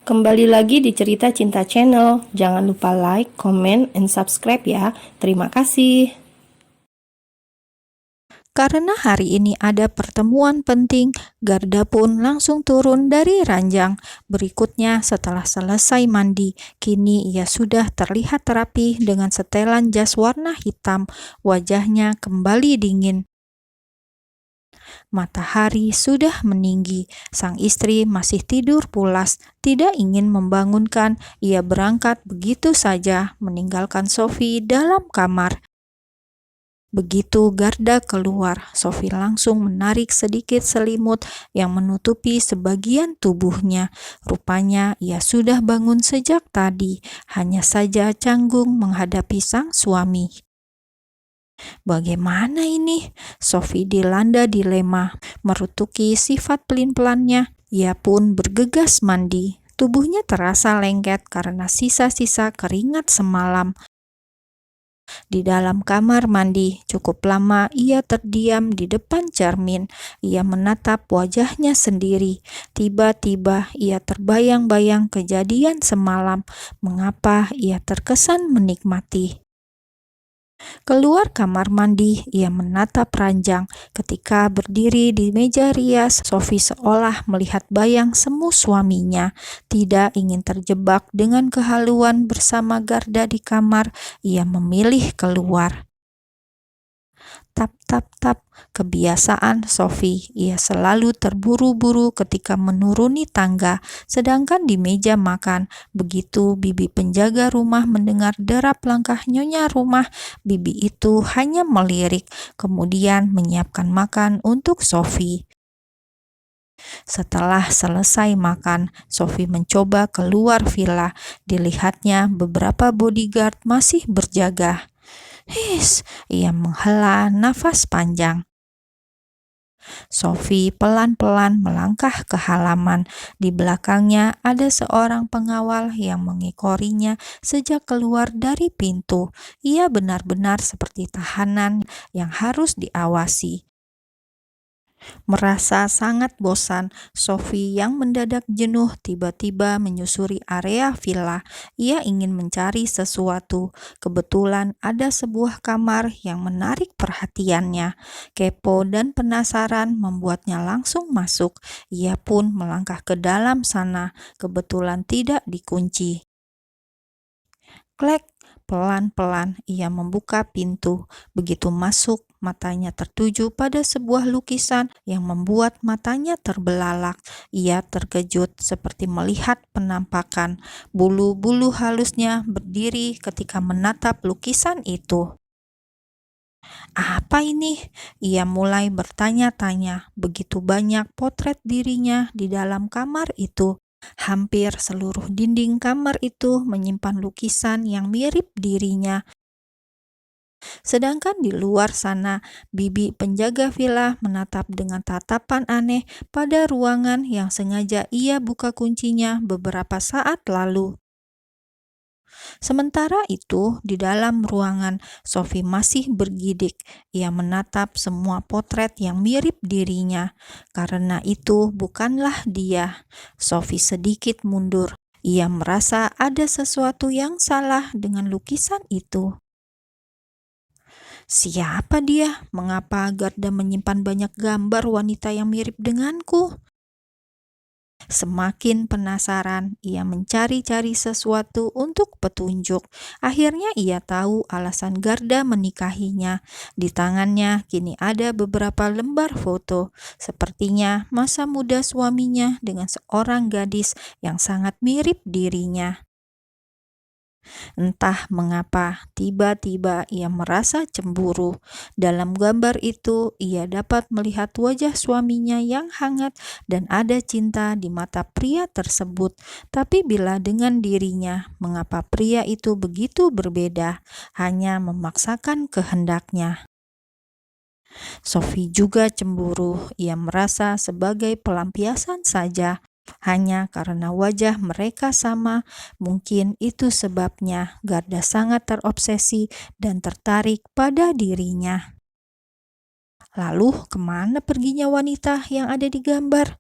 Kembali lagi di Cerita Cinta Channel. Jangan lupa like, comment, and subscribe ya. Terima kasih. Karena hari ini ada pertemuan penting, Garda pun langsung turun dari ranjang. Berikutnya, setelah selesai mandi, kini ia sudah terlihat rapi dengan setelan jas warna hitam. Wajahnya kembali dingin. Matahari sudah meninggi. Sang istri masih tidur pulas, tidak ingin membangunkan. Ia berangkat begitu saja, meninggalkan Sophie dalam kamar. Begitu Garda keluar, Sophie langsung menarik sedikit selimut yang menutupi sebagian tubuhnya. Rupanya ia sudah bangun sejak tadi, hanya saja canggung menghadapi sang suami. Bagaimana ini? Sophie dilanda dilema, merutuki sifat pelin-pelannya. Ia pun bergegas mandi. Tubuhnya terasa lengket karena sisa-sisa keringat semalam. Di dalam kamar mandi, cukup lama ia terdiam di depan cermin. Ia menatap wajahnya sendiri. Tiba-tiba ia terbayang-bayang kejadian semalam. Mengapa ia terkesan menikmati? Keluar kamar mandi, ia menatap ranjang. Ketika berdiri di meja rias, Sophie seolah melihat bayang semu suaminya. Tidak ingin terjebak dengan kehaluan bersama Garda di kamar, ia memilih keluar. Tap, tap, tap. Kebiasaan Sophie, ia selalu terburu-buru ketika menuruni tangga, sedangkan di meja makan, begitu bibi penjaga rumah mendengar derap langkah nyonya rumah, bibi itu hanya melirik, kemudian menyiapkan makan untuk Sophie. Setelah selesai makan, Sophie mencoba keluar villa. Dilihatnya beberapa bodyguard masih berjaga. Ia menghela nafas panjang. Sophie pelan-pelan melangkah ke halaman. Di belakangnya ada seorang pengawal yang mengekorinya sejak keluar dari pintu. Ia benar-benar seperti tahanan yang harus diawasi. Merasa sangat bosan, Sophie yang mendadak jenuh tiba-tiba menyusuri area villa. Ia ingin mencari sesuatu. Kebetulan ada sebuah kamar yang menarik perhatiannya. Kepo dan penasaran membuatnya langsung masuk. Ia pun melangkah ke dalam sana. Kebetulan tidak dikunci. Klek, pelan-pelan ia membuka pintu. Begitu masuk, matanya tertuju pada sebuah lukisan yang membuat matanya terbelalak. Ia terkejut seperti melihat penampakan. Bulu-bulu halusnya berdiri ketika menatap lukisan itu. Apa ini? Ia mulai bertanya-tanya. Begitu banyak potret dirinya di dalam kamar itu. Hampir seluruh dinding kamar itu menyimpan lukisan yang mirip dirinya. Sedangkan di luar sana, bibi penjaga villa menatap dengan tatapan aneh pada ruangan yang sengaja ia buka kuncinya beberapa saat lalu. Sementara itu, di dalam ruangan, Sophie masih bergidik. Ia menatap semua potret yang mirip dirinya. Karena itu bukanlah dia. Sophie sedikit mundur. Ia merasa ada sesuatu yang salah dengan lukisan itu. Siapa dia? Mengapa Garda menyimpan banyak gambar wanita yang mirip denganku? Semakin penasaran, ia mencari-cari sesuatu untuk petunjuk. Akhirnya ia tahu alasan Garda menikahinya. Di tangannya kini ada beberapa lembar foto. Sepertinya masa muda suaminya dengan seorang gadis yang sangat mirip dirinya. Entah mengapa, tiba-tiba ia merasa cemburu. Dalam gambar itu, ia dapat melihat wajah suaminya yang hangat dan ada cinta di mata pria tersebut. Tapi bila dengan dirinya, mengapa pria itu begitu berbeda, hanya memaksakan kehendaknya? Sophie juga cemburu. Ia merasa sebagai pelampiasan saja. Hanya karena wajah mereka sama, mungkin itu sebabnya Garda sangat terobsesi dan tertarik pada dirinya. Lalu kemana perginya wanita yang ada di gambar?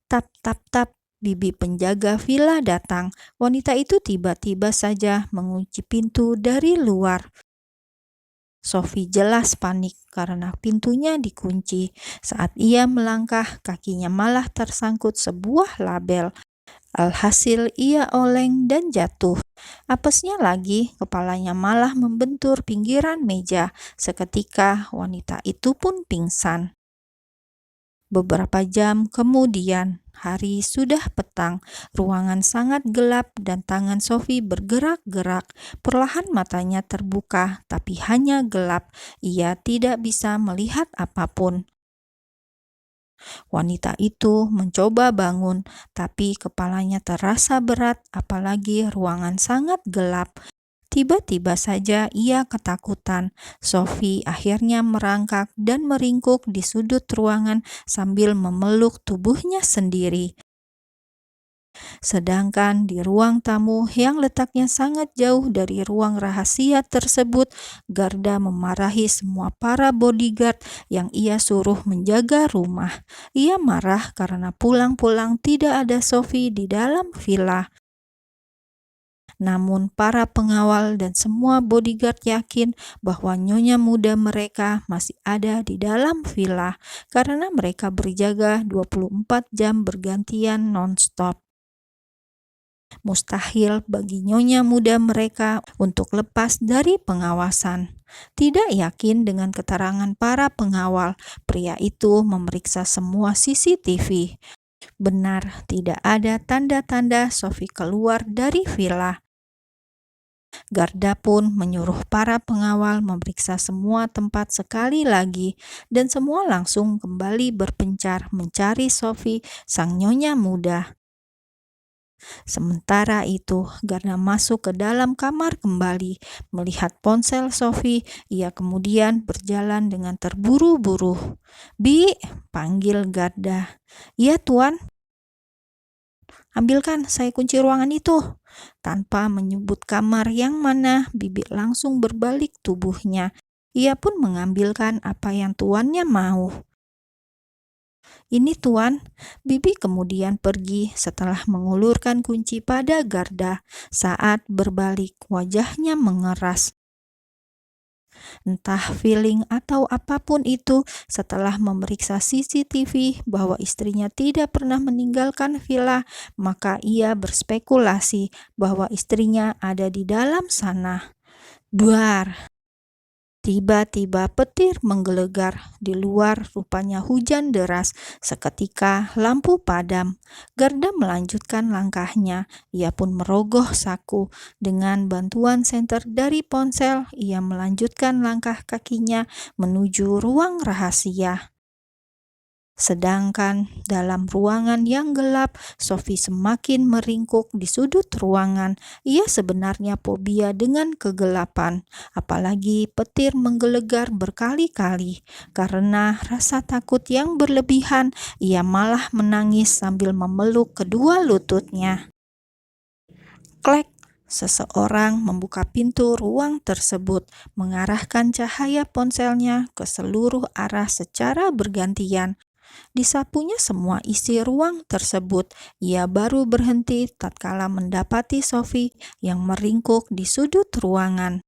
Tap, tap, tap. Bibi penjaga villa datang. Wanita itu tiba-tiba saja mengunci pintu dari luar. Sophie jelas panik karena pintunya dikunci. Saat ia melangkah, kakinya malah tersangkut sebuah label. Alhasil ia oleng dan jatuh. Apesnya lagi, kepalanya malah membentur pinggiran meja. Seketika wanita itu pun pingsan. Beberapa jam kemudian, hari sudah petang, ruangan sangat gelap dan tangan Sophie bergerak-gerak. Perlahan matanya terbuka, tapi hanya gelap. Ia tidak bisa melihat apapun. Wanita itu mencoba bangun, tapi kepalanya terasa berat, apalagi ruangan sangat gelap. Tiba-tiba saja ia ketakutan. Sophie akhirnya merangkak dan meringkuk di sudut ruangan sambil memeluk tubuhnya sendiri. Sedangkan di ruang tamu yang letaknya sangat jauh dari ruang rahasia tersebut, Garda memarahi semua para bodyguard yang ia suruh menjaga rumah. Ia marah karena pulang-pulang tidak ada Sophie di dalam villa. Namun para pengawal dan semua bodyguard yakin bahwa nyonya muda mereka masih ada di dalam villa karena mereka berjaga 24 jam bergantian non-stop. Mustahil bagi nyonya muda mereka untuk lepas dari pengawasan. Tidak yakin dengan keterangan para pengawal, pria itu memeriksa semua CCTV. Benar, tidak ada tanda-tanda Sophie keluar dari villa. Garda pun menyuruh para pengawal memeriksa semua tempat sekali lagi dan semua langsung kembali berpencar mencari Sophie, sang nyonya muda. Sementara itu, Garda masuk ke dalam kamar kembali. Melihat ponsel Sophie, ia kemudian berjalan dengan terburu-buru. "Bi," panggil Garda. "Iya, Tuan." "Ambilkan saya kunci ruangan itu." Tanpa menyebut kamar yang mana, Bibi langsung berbalik tubuhnya. Ia pun mengambilkan apa yang tuannya mau. "Ini Tuan." Bibi kemudian pergi setelah mengulurkan kunci pada Garda. Saat berbalik, wajahnya mengeras. Entah feeling atau apapun itu, setelah memeriksa CCTV bahwa istrinya tidak pernah meninggalkan villa, maka ia berspekulasi bahwa istrinya ada di dalam sana. Duar! Tiba-tiba petir menggelegar. Di luar rupanya hujan deras. Seketika lampu padam. Garda melanjutkan langkahnya. Ia pun merogoh saku. Dengan bantuan senter dari ponsel, ia melanjutkan langkah kakinya menuju ruang rahasia. Sedangkan dalam ruangan yang gelap, Sophie semakin meringkuk di sudut ruangan. Ia sebenarnya fobia dengan kegelapan, apalagi petir menggelegar berkali-kali. Karena rasa takut yang berlebihan, ia malah menangis sambil memeluk kedua lututnya. Klek! Seseorang membuka pintu ruang tersebut, mengarahkan cahaya ponselnya ke seluruh arah secara bergantian. Disapunya semua isi ruang tersebut. Ia baru berhenti tatkala mendapati Sophie yang meringkuk di sudut ruangan.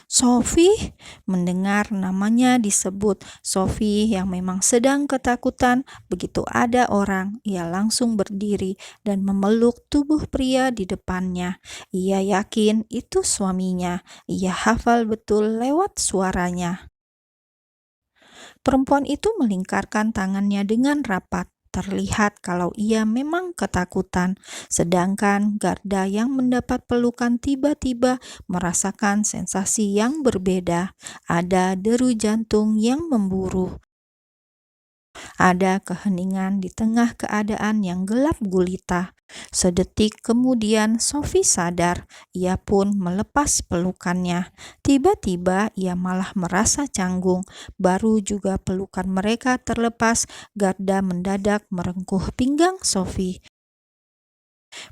"Sophie!" Mendengar namanya disebut, Sophie yang memang sedang ketakutan, begitu ada orang, ia langsung berdiri dan memeluk tubuh pria di depannya. Ia yakin itu suaminya. Ia hafal betul lewat suaranya. Perempuan itu melingkarkan tangannya dengan rapat. Terlihat kalau ia memang ketakutan. Sedangkan Garda yang mendapat pelukan tiba-tiba merasakan sensasi yang berbeda. Ada deru jantung yang memburu. Ada keheningan di tengah keadaan yang gelap gulita. Sedetik kemudian Sophie sadar. Ia pun melepas pelukannya. Tiba-tiba ia malah merasa canggung. Baru juga pelukan mereka terlepas, Garda mendadak merengkuh pinggang Sophie.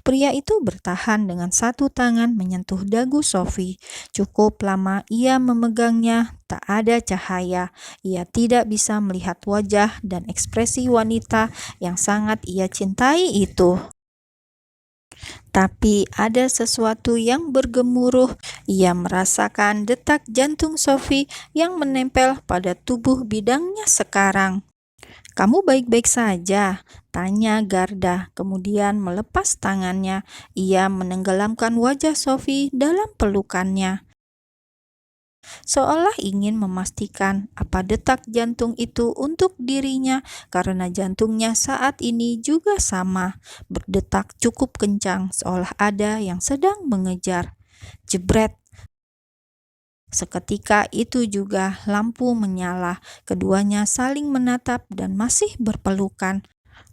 Pria itu bertahan dengan satu tangan menyentuh dagu Sophie. Cukup lama ia memegangnya, tak ada cahaya. Ia tidak bisa melihat wajah dan ekspresi wanita yang sangat ia cintai itu. Tapi ada sesuatu yang bergemuruh. Ia merasakan detak jantung Sophie yang menempel pada tubuh bidangnya sekarang. "Kamu baik-baik saja?" tanya Garda, kemudian melepas tangannya. Ia menenggelamkan wajah Sophie dalam pelukannya, seolah ingin memastikan apa detak jantung itu untuk dirinya, karena jantungnya saat ini juga sama, berdetak cukup kencang, seolah ada yang sedang mengejar. Jebret! Seketika itu juga lampu menyala. Keduanya saling menatap dan masih berpelukan.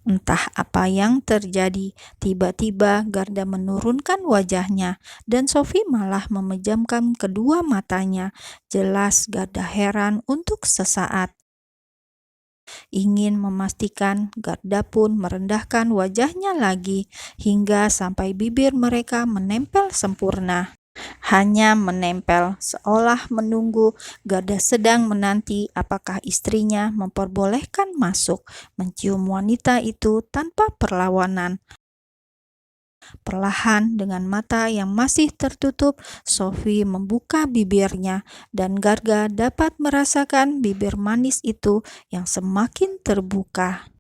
Entah apa yang terjadi, tiba-tiba Garda menurunkan wajahnya dan Sophie malah memejamkan kedua matanya. Jelas Garda heran untuk sesaat. Ingin memastikan, Garda pun merendahkan wajahnya lagi hingga sampai bibir mereka menempel sempurna. Hanya menempel, seolah menunggu. Garda sedang menanti apakah istrinya memperbolehkan masuk, mencium wanita itu tanpa perlawanan. Perlahan dengan mata yang masih tertutup, Sophie membuka bibirnya dan Garda dapat merasakan bibir manis itu yang semakin terbuka.